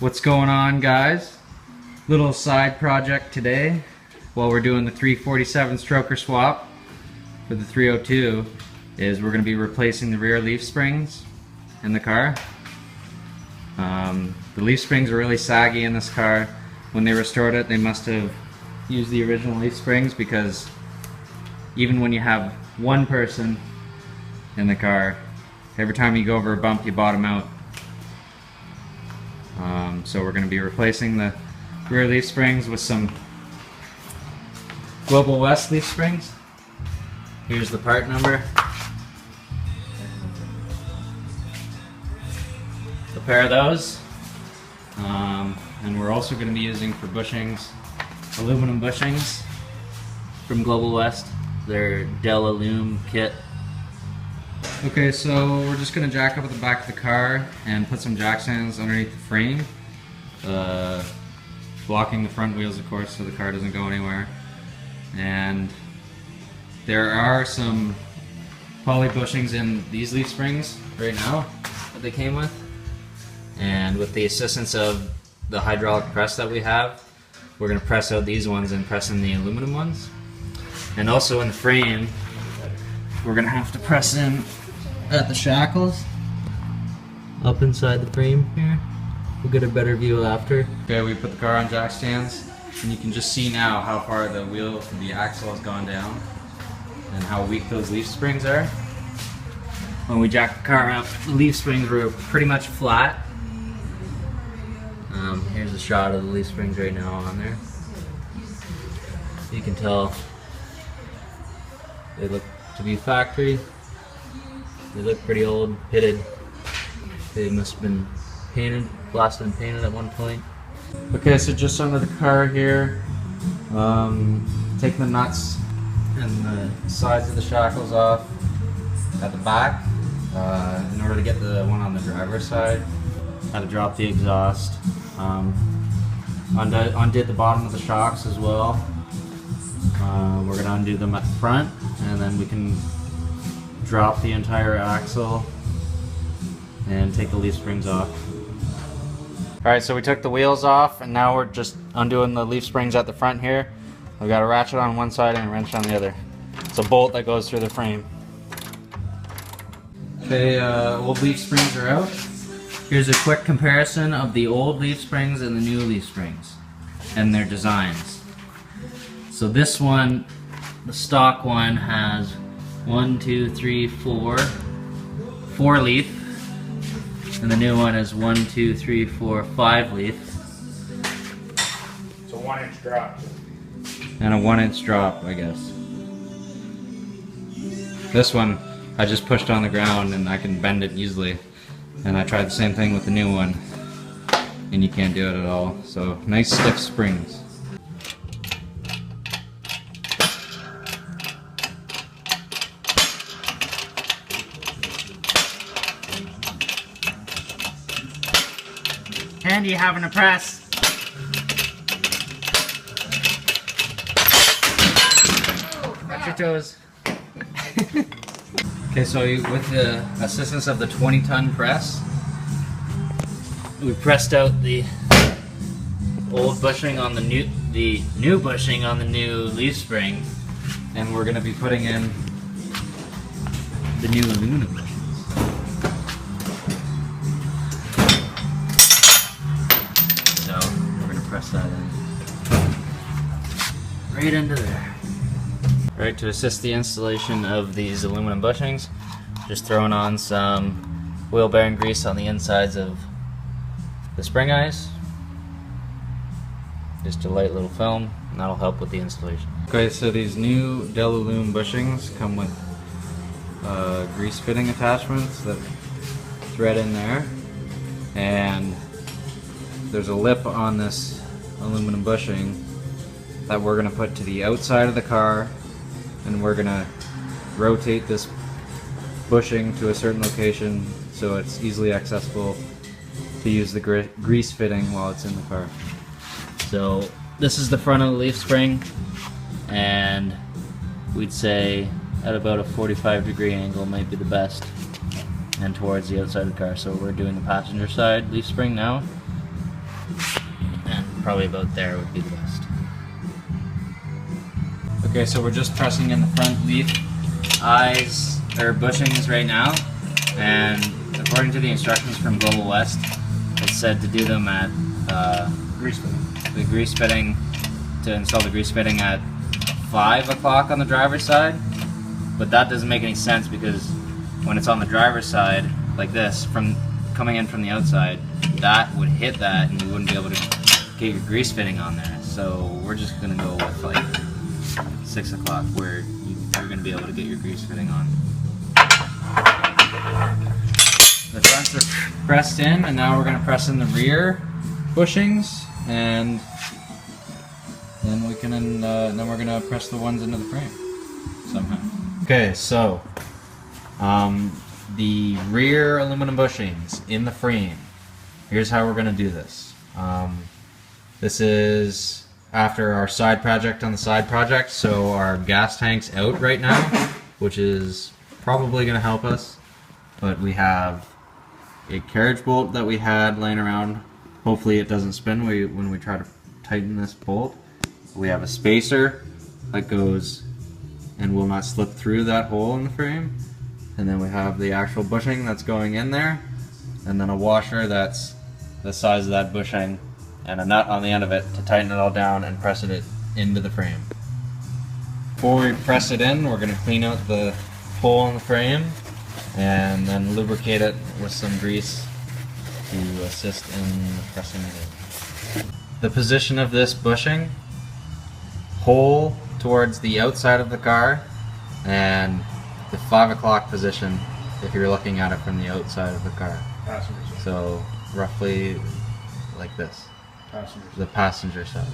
What's going on, guys? Little side project today while we're doing the 347 stroker swap for the 302 is we're going to be replacing the rear leaf springs in the car. The leaf springs are really saggy in this car. When they restored it, they must have used the original leaf springs, because even when you have one person in the car, every time you go over a bump you bottom out. So we're going to be replacing the rear leaf springs with some Global West leaf springs. Here's the part number. A pair of those. And we're also going to be using for bushings, aluminum bushings from Global West. Their Del-A-Lum kit. Okay, so we're just going to jack up at the back of the car and put some jack stands underneath the frame, blocking the front wheels, of course, so the car doesn't go anywhere. And there are some poly bushings in these leaf springs right now that they came with, and with the assistance of the hydraulic press that we have, we're going to press out these ones and press in the aluminum ones. And also in the frame, we're going to have to press in at the shackles up inside the frame here. We'll get a better view after. Okay, we put the car on jack stands, and you can just see now how far the wheel, the axle has gone down and how weak those leaf springs are. When we jack the car up, the leaf springs were pretty much flat. Here's a shot of the leaf springs right now on there. You can tell they look to be factory. They look pretty old, pitted. They must have been painted, blasted and painted at one point. Okay, so just under the car here, taking the nuts and the sides of the shackles off at the back in order to get the one on the driver's side. Had to drop the exhaust. Undid the bottom of the shocks as well. We're going to undo them at the front, and then we can drop the entire axle and take the leaf springs off. Alright, so we took the wheels off, and now we're just undoing the leaf springs at the front here. We've got a ratchet on one side and a wrench on the other. It's a bolt that goes through the frame. Okay, old leaf springs are out. Here's a quick comparison of the old leaf springs and the new leaf springs and their designs. So this one, the stock one, has 1, 2, 3, 4 leaf, and the new one is 1, 2, 3, 4, 5 leaf. It's a 1-inch drop. And a 1-inch drop, I guess. This one I just pushed on the ground and I can bend it easily. And I tried the same thing with the new one, and you can't do it at all. So nice stiff springs. Handy having a press. Watch your toes. Okay, so with the assistance of the 20-ton press, we pressed out the old bushing on the new bushing on the new leaf spring, and we're going to be putting in the new aluminum bushings. So we're going to press that in right into there. Right, to assist the installation of these aluminum bushings, just throwing on some wheel bearing grease on the insides of the spring eyes. Just a light little film, and that'll help with the installation. Okay, so these new Del-A-Lum bushings come with grease fitting attachments that thread in there, and there's a lip on this aluminum bushing that we're going to put to the outside of the car, and we're going to rotate this bushing to a certain location so it's easily accessible to use the grease fitting while it's in the car. So this is the front of the leaf spring, and we'd say at about a 45-degree angle might be the best, and towards the outside of the car. So we're doing the passenger side leaf spring now. probably about there would be the best. Okay, so we're just pressing in the front leaf eyes or bushings right now, and according to the instructions from Global West, it said to do them at the grease fitting, to install the grease fitting at 5 o'clock on the driver's side, but that doesn't make any sense because when it's on the driver's side like this, from coming in from the outside, that would hit that and you wouldn't be able to get your grease fitting on there. So we're just gonna go with like 6 o'clock where you're gonna be able to get your grease fitting on. The fronts are pressed in, and now we're gonna press in the rear bushings, and then we're gonna press the ones into the frame somehow. Okay, so the rear aluminum bushings in the frame. Here's how we're gonna do this. This is after our side project on the side project, so our gas tank's out right now, which is probably gonna help us. But we have a carriage bolt that we had laying around. Hopefully it doesn't spin when we try to tighten this bolt. We have a spacer that goes and will not slip through that hole in the frame. And then we have the actual bushing that's going in there, and then a washer that's the size of that bushing, and a nut on the end of it to tighten it all down and press it into the frame. Before we press it in, we're going to clean out the hole in the frame and then lubricate it with some grease to assist in pressing it in. The position of this bushing: hole towards the outside of the car, and the 5 o'clock position if you're looking at it from the outside of the car. Passenger side. So roughly like this. Passenger side. The passenger side.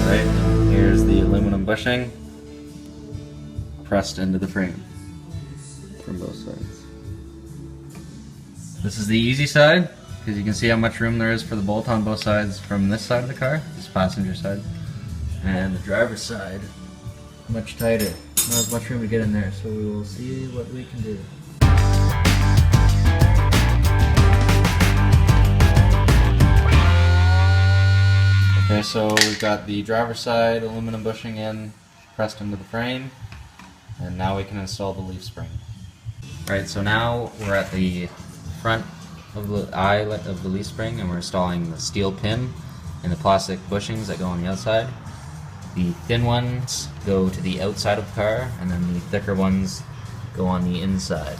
Alright, here's the aluminum bushing pressed into the frame from both sides. This is the easy side, because you can see how much room there is for the bolt on both sides from this side of the car, this passenger side. And the driver's side, much tighter. Not as much room to get in there, so we will see what we can do. Okay, so we've got the driver's side aluminum bushing in, pressed into the frame, and now we can install the leaf spring. Alright, so now we're at the front of the eyelet of the leaf spring, and we're installing the steel pin and the plastic bushings that go on the outside. The thin ones go to the outside of the car, and then the thicker ones go on the inside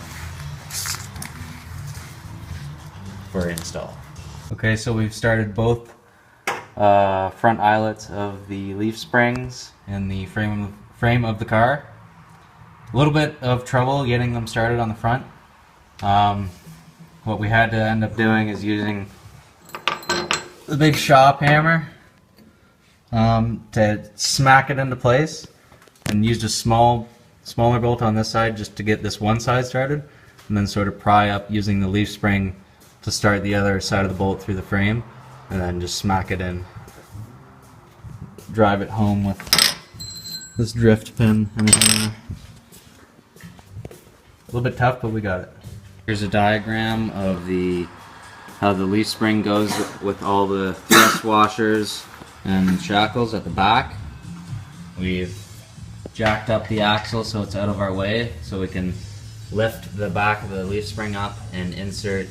for install. Okay, so we've started both front eyelets of the leaf springs in the frame of the car. A little bit of trouble getting them started on the front. What we had to end up doing is using the big shop hammer to smack it into place, and used a smaller bolt on this side just to get this one side started, and then sort of pry up using the leaf spring to start the other side of the bolt through the frame, and then just smack it in. Drive it home with this drift pin and a hammer. A little bit tough, but we got it. Here's a diagram of how the leaf spring goes with all the thrust washers and shackles at the back. We've jacked up the axle so it's out of our way, so we can lift the back of the leaf spring up and insert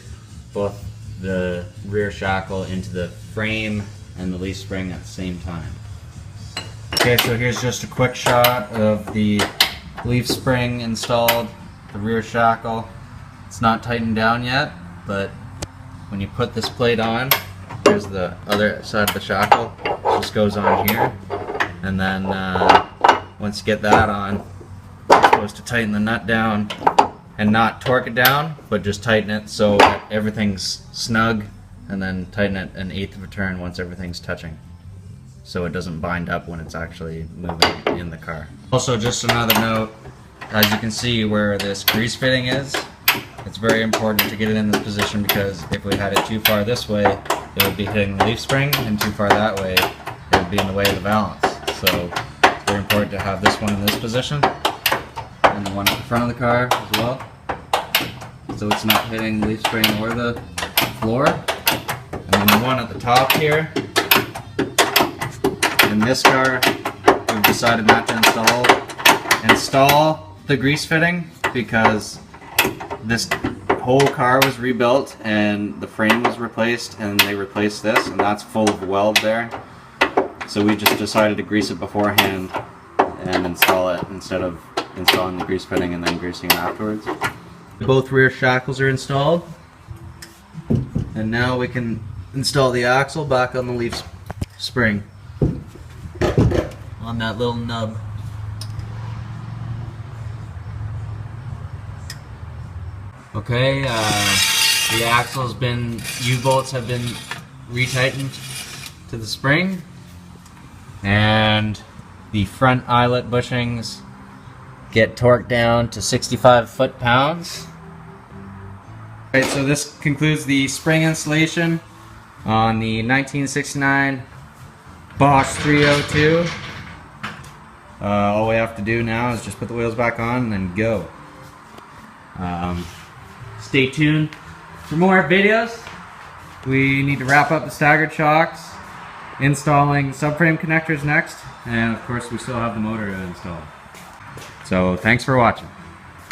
both the rear shackle into the frame and the leaf spring at the same time. Okay, so here's just a quick shot of the leaf spring installed, the rear shackle. It's not tightened down yet, but when you put this plate on, here's the other side of the shackle. It just goes on here, and then once you get that on, you're supposed to tighten the nut down and not torque it down, but just tighten it so everything's snug, and then tighten it 1/8 of a turn once everything's touching, so it doesn't bind up when it's actually moving in the car. Also, just another note, as you can see where this grease fitting is, it's very important to get it in this position, because if we had it too far this way, it would be hitting the leaf spring, and too far that way, it would be in the way of the balance. So very important to have this one in this position, and the one at the front of the car as well, so it's not hitting the leaf spring or the floor. And then the one at the top here, in this car, we've decided not to install the grease fitting because this whole car was rebuilt and the frame was replaced, and they replaced this, and that's full of weld there. So we just decided to grease it beforehand and install it instead of installing the grease fitting and then greasing it afterwards. Both rear shackles are installed, and now we can install the axle back on the leaf spring on that little nub. Okay, the axle's been, U-bolts have been retightened to the spring, and the front eyelet bushings get torqued down to 65 foot-pounds. Alright, so this concludes the spring installation on the 1969 Bosch 302. All we have to do now is just put the wheels back on and then go. Stay tuned for more videos. We need to wrap up the staggered shocks, installing subframe connectors next, and of course we still have the motor to install. So thanks for watching.